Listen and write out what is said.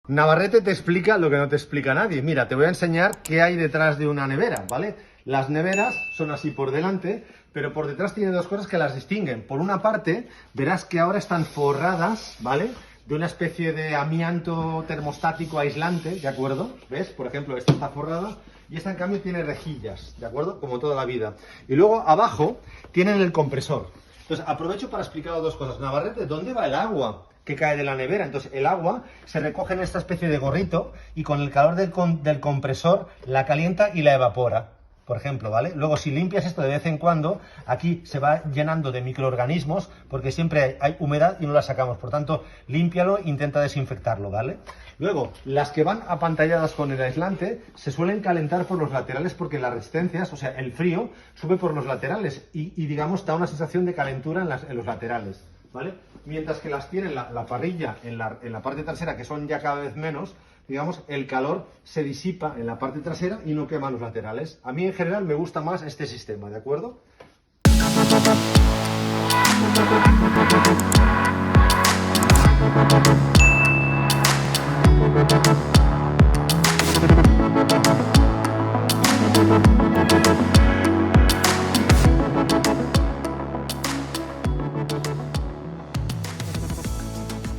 Navarrete te explica lo que no te explica nadie. Mira, te voy a enseñar qué hay detrás de una nevera, ¿vale? Las neveras son así por delante, pero por detrás tiene dos cosas que las distinguen. Por una parte, verás que ahora están forradas, ¿vale?, de una especie de amianto termostático aislante, ¿de acuerdo? ¿Ves? Por ejemplo, esta está forrada y esta en cambio tiene rejillas, ¿de acuerdo? Como toda la vida. Y luego abajo tienen el compresor. Entonces aprovecho para explicar dos cosas. Navarrete, ¿dónde va el agua que cae de la nevera? Entonces el agua se recoge en esta especie de gorrito y con el calor del compresor la calienta y la evapora, por ejemplo, ¿vale? Luego, si limpias esto de vez en cuando, aquí se va llenando de microorganismos porque siempre hay humedad y no la sacamos. Por tanto, límpialo, intenta desinfectarlo, ¿vale? Luego, las que van apantalladas con el aislante se suelen calentar por los laterales porque las resistencias, o sea, el frío, sube por los laterales y digamos, da una sensación de calentura en los laterales, ¿vale? Mientras que las tienen la parrilla en la parte trasera, que son ya cada vez menos, digamos, el calor se disipa en la parte trasera y no quema los laterales. A mí en general me gusta más este sistema, ¿de acuerdo?